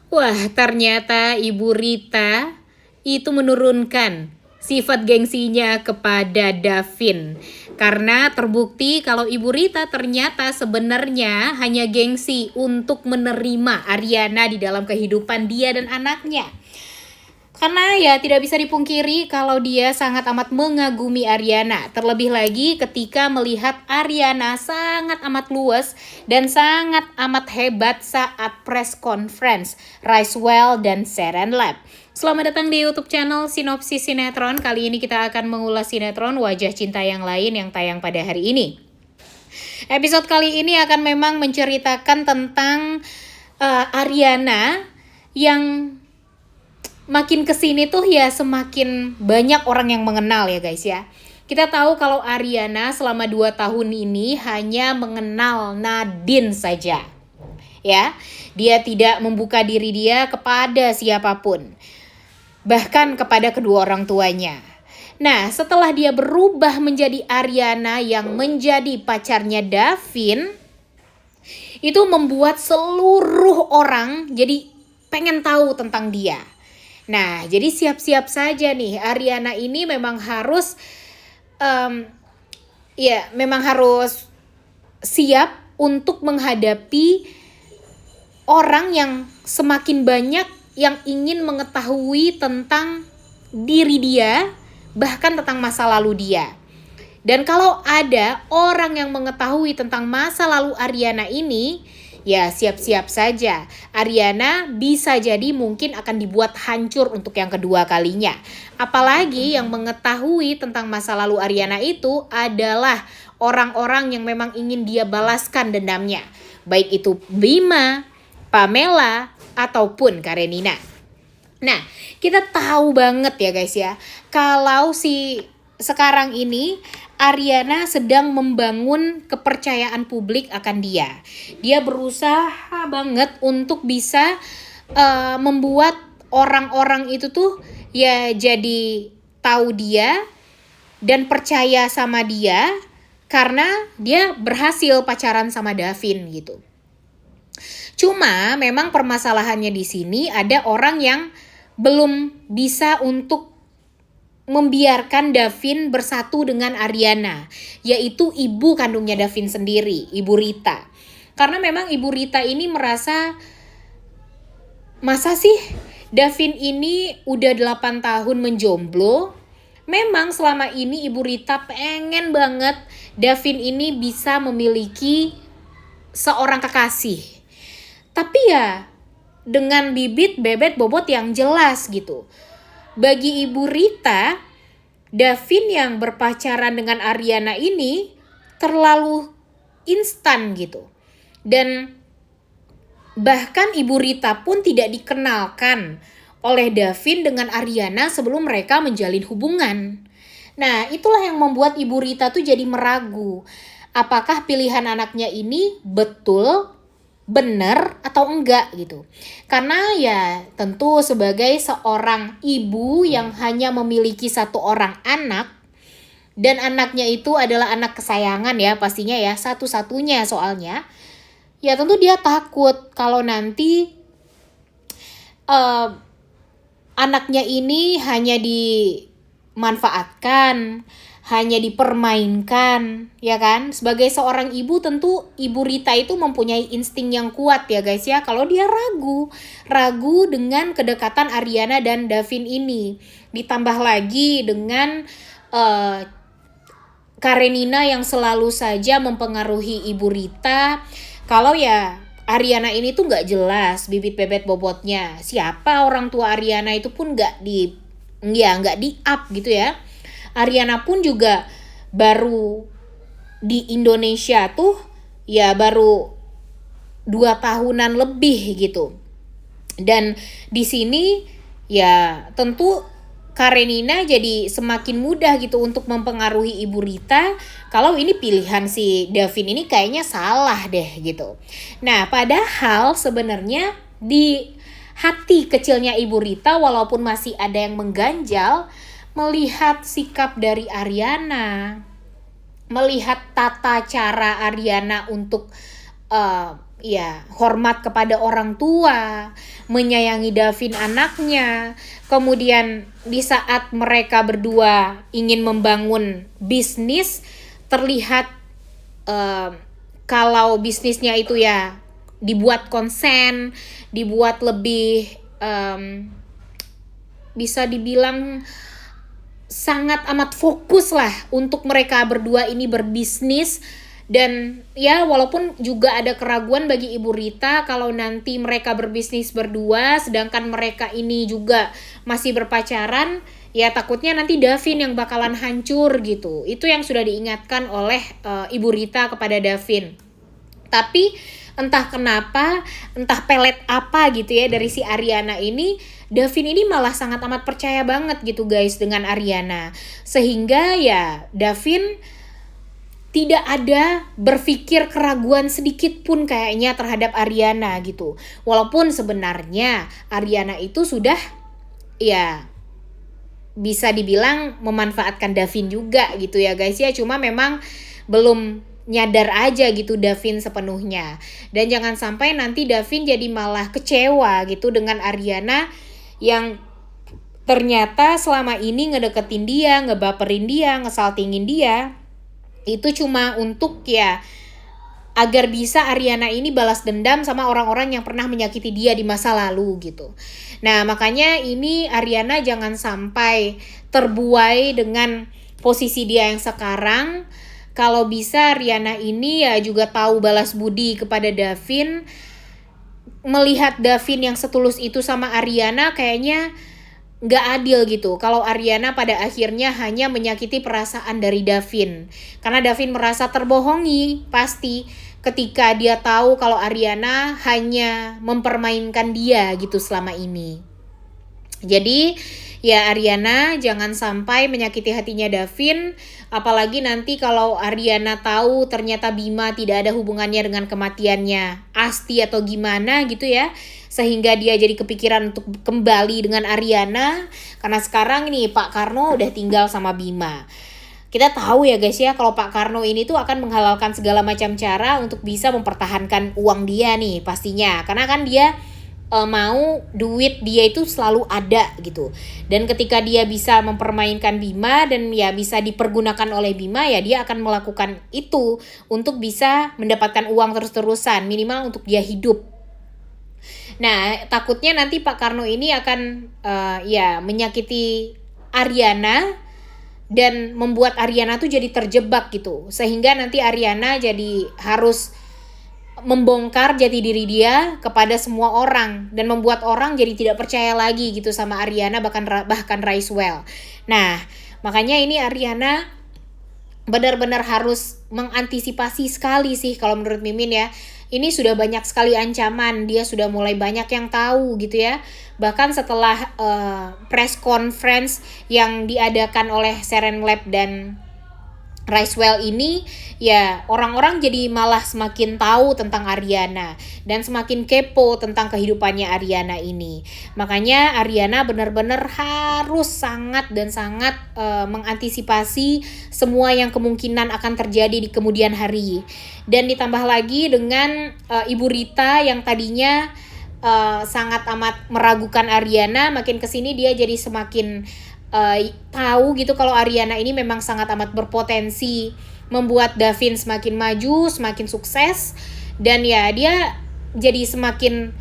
Wah, ternyata Ibu Rita itu menurunkan sifat gengsinya kepada Davin. Karena terbukti kalau Ibu Rita ternyata sebenarnya hanya gengsi untuk menerima Ariana di dalam kehidupan dia dan anaknya. Karena ya tidak bisa dipungkiri kalau dia sangat amat mengagumi Ariana. Terlebih lagi ketika melihat Ariana sangat amat luas dan sangat amat hebat saat press conference Rise Well dan Saran Lab. Selamat datang di YouTube channel Sinopsis Sinetron. Kali ini kita akan mengulas sinetron Wajah Cinta yang Lain yang tayang pada hari ini. Episode kali ini akan memang menceritakan tentang Ariana yang makin kesini tuh ya semakin banyak orang yang mengenal ya guys ya. Kita tahu kalau Ariana selama 2 tahun ini hanya mengenal Nadine saja. Ya, dia tidak membuka diri dia kepada siapapun. Bahkan kepada kedua orang tuanya. Nah, setelah dia berubah menjadi Ariana yang menjadi pacarnya Davin, itu membuat seluruh orang jadi pengen tahu tentang dia. Nah, jadi siap-siap saja nih, Ariana ini memang harus memang harus siap untuk menghadapi orang yang semakin banyak yang ingin mengetahui tentang diri dia, bahkan tentang masa lalu dia. Dan kalau ada orang yang mengetahui tentang masa lalu Ariana ini, ya siap-siap saja. Ariana bisa jadi mungkin akan dibuat hancur untuk yang kedua kalinya. Apalagi yang mengetahui tentang masa lalu Ariana itu adalah orang-orang yang memang ingin dia balaskan dendamnya. Baik itu Bima, Pamela, ataupun Karenina. Nah, kita tahu banget ya guys ya, kalau sekarang ini Ariana sedang membangun kepercayaan publik akan dia. Dia berusaha banget untuk bisa membuat orang-orang itu tuh ya jadi tahu dia dan percaya sama dia karena dia berhasil pacaran sama Davin gitu. Cuma memang permasalahannya di sini ada orang yang belum bisa untuk membiarkan Davin bersatu dengan Ariana, yaitu ibu kandungnya Davin sendiri, Ibu Rita. Karena memang Ibu Rita ini merasa, masa sih Davin ini udah 8 tahun menjomblo? Memang selama ini Ibu Rita pengen banget Davin ini bisa memiliki seorang kekasih. Tapi ya dengan bibit bebet bobot yang jelas gitu. Bagi Ibu Rita, Davin yang berpacaran dengan Ariana ini terlalu instan gitu. Dan bahkan Ibu Rita pun tidak dikenalkan oleh Davin dengan Ariana sebelum mereka menjalin hubungan. Nah, itulah yang membuat Ibu Rita tuh jadi meragu. Apakah pilihan anaknya ini betul benar atau enggak gitu. Karena ya tentu sebagai seorang ibu yang hanya memiliki satu orang anak dan anaknya itu adalah anak kesayangan ya pastinya ya, satu-satunya soalnya. Ya tentu dia takut kalau nanti anaknya ini hanya dimanfaatkan, hanya dipermainkan, ya kan? Sebagai seorang ibu tentu Ibu Rita itu mempunyai insting yang kuat ya guys ya. Kalau dia ragu dengan kedekatan Ariana dan Davin ini. Ditambah lagi dengan Karenina yang selalu saja mempengaruhi Ibu Rita. Kalau ya Ariana ini tuh nggak jelas bibit bebet bobotnya. Siapa orang tua Ariana itu pun nggak di up gitu ya. Ariana pun juga baru di Indonesia tuh ya baru 2 tahunan lebih gitu. Dan di sini ya tentu Karenina jadi semakin mudah gitu untuk mempengaruhi Ibu Rita kalau ini pilihan si Davin ini kayaknya salah deh gitu. Nah, padahal sebenarnya di hati kecilnya Ibu Rita walaupun masih ada yang mengganjal, melihat sikap dari Ariana, melihat tata cara Ariana untuk ya hormat kepada orang tua, menyayangi Davin anaknya. Kemudian di saat mereka berdua ingin membangun bisnis, terlihat kalau bisnisnya itu ya dibuat konsen, dibuat lebih bisa dibilang sangat amat fokus lah untuk mereka berdua ini berbisnis. Dan ya walaupun juga ada keraguan bagi Ibu Rita kalau nanti mereka berbisnis berdua sedangkan mereka ini juga masih berpacaran, ya takutnya nanti Davin yang bakalan hancur gitu. Itu yang sudah diingatkan oleh Ibu Rita kepada Davin. Tapi entah kenapa, entah pelet apa gitu ya dari si Ariana ini, Davin ini malah sangat amat percaya banget gitu guys dengan Ariana. Sehingga ya Davin tidak ada berpikir keraguan sedikit pun kayaknya terhadap Ariana gitu. Walaupun sebenarnya Ariana itu sudah ya bisa dibilang memanfaatkan Davin juga gitu ya guys ya. Cuma memang belum nyadar aja gitu Davin sepenuhnya. Dan jangan sampai nanti Davin jadi malah kecewa gitu dengan Ariana yang ternyata selama ini ngedeketin dia, ngebaperin dia, ngesaltingin dia. Itu cuma untuk ya agar bisa Ariana ini balas dendam sama orang-orang yang pernah menyakiti dia di masa lalu gitu. Nah makanya ini Ariana jangan sampai terbuai dengan posisi dia yang sekarang. Kalau bisa Ariana ini ya juga tahu balas budi kepada Davin. Melihat Davin yang setulus itu sama Ariana kayaknya nggak adil gitu kalau Ariana pada akhirnya hanya menyakiti perasaan dari Davin, karena Davin merasa terbohongi pasti ketika dia tahu kalau Ariana hanya mempermainkan dia gitu selama ini. Jadi ya Ariana jangan sampai menyakiti hatinya Davin, apalagi nanti kalau Ariana tahu ternyata Bima tidak ada hubungannya dengan kematiannya Asti atau gimana gitu ya, sehingga dia jadi kepikiran untuk kembali dengan Ariana karena sekarang nih Pak Karno udah tinggal sama Bima. Kita tahu ya guys ya kalau Pak Karno ini tuh akan menghalalkan segala macam cara untuk bisa mempertahankan uang dia nih pastinya, karena kan dia mau duit dia itu selalu ada gitu. Dan ketika dia bisa mempermainkan Bima dan ya bisa dipergunakan oleh Bima, ya dia akan melakukan itu untuk bisa mendapatkan uang terus-terusan, minimal untuk dia hidup. Nah takutnya nanti Pak Karno ini akan ya menyakiti Ariana dan membuat Ariana tuh jadi terjebak gitu, sehingga nanti Ariana jadi harus membongkar jati diri dia kepada semua orang dan membuat orang jadi tidak percaya lagi gitu sama Ariana, bahkan Raiswell. Nah makanya ini Ariana benar-benar harus mengantisipasi sekali sih kalau menurut Mimin ya. Ini sudah banyak sekali ancaman, dia sudah mulai banyak yang tahu gitu ya. Bahkan setelah press conference yang diadakan oleh Seren Lab dan Raiswell ini, ya orang-orang jadi malah semakin tahu tentang Ariana dan semakin kepo tentang kehidupannya Ariana ini. Makanya Ariana benar-benar harus sangat dan sangat mengantisipasi semua yang kemungkinan akan terjadi di kemudian hari. Dan ditambah lagi dengan Ibu Rita yang tadinya sangat amat meragukan Ariana, makin kesini dia jadi semakin tahu gitu kalau Ariana ini memang sangat amat berpotensi membuat Davin semakin maju, semakin sukses, dan ya dia jadi semakin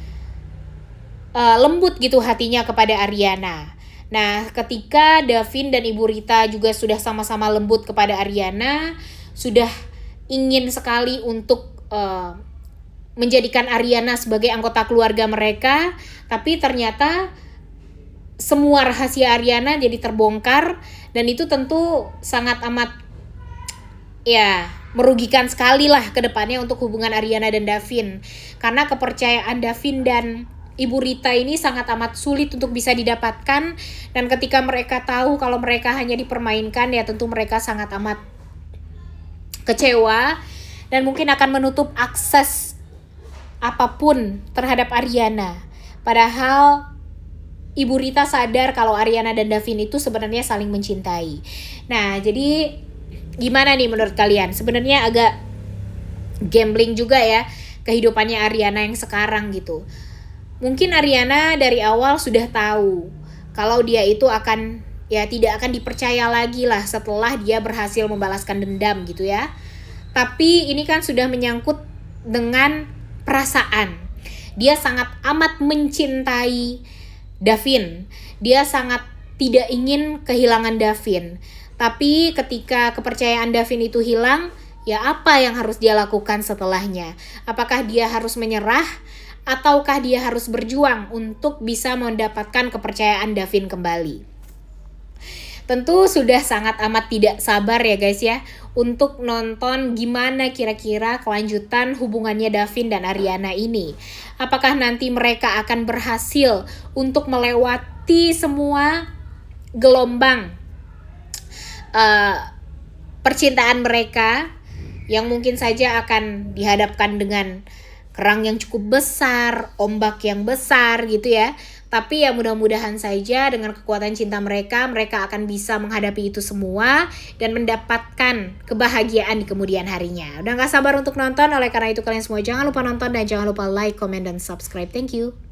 lembut gitu hatinya kepada Ariana. Nah ketika Davin dan Ibu Rita juga sudah sama-sama lembut kepada Ariana, sudah ingin sekali untuk menjadikan Ariana sebagai anggota keluarga mereka, tapi ternyata semua rahasia Ariana jadi terbongkar, dan itu tentu sangat amat ya merugikan sekali lah ke depannya untuk hubungan Ariana dan Davin, karena kepercayaan Davin dan Ibu Rita ini sangat amat sulit untuk bisa didapatkan, dan ketika mereka tahu kalau mereka hanya dipermainkan, ya tentu mereka sangat amat kecewa dan mungkin akan menutup akses apapun terhadap Ariana. Padahal Ibu Rita sadar kalau Ariana dan Davin itu sebenarnya saling mencintai. Nah, jadi gimana nih menurut kalian? Sebenarnya agak gambling juga ya. kehidupannya Ariana yang sekarang gitu. Mungkin Ariana dari awal sudah tahu kalau dia itu akan tidak akan dipercaya lagi lah setelah dia berhasil membalaskan dendam gitu ya. Tapi ini kan sudah menyangkut dengan perasaan. Dia sangat amat mencintai Davin. Dia sangat tidak ingin kehilangan Davin. Tapi ketika kepercayaan Davin itu hilang, ya apa yang harus dia lakukan setelahnya? Apakah dia harus menyerah? Ataukah dia harus berjuang untuk bisa mendapatkan kepercayaan Davin kembali? Tentu sudah sangat amat tidak sabar ya guys ya untuk nonton gimana kira-kira kelanjutan hubungannya Davin dan Ariana ini. Apakah nanti mereka akan berhasil untuk melewati semua gelombang percintaan mereka yang mungkin saja akan dihadapkan dengan kerang yang cukup besar, ombak yang besar gitu ya. Tapi ya mudah-mudahan saja dengan kekuatan cinta mereka akan bisa menghadapi itu semua dan mendapatkan kebahagiaan di kemudian harinya. Udah gak sabar untuk nonton, oleh karena itu kalian semua jangan lupa nonton dan jangan lupa like, comment, dan subscribe. Thank you.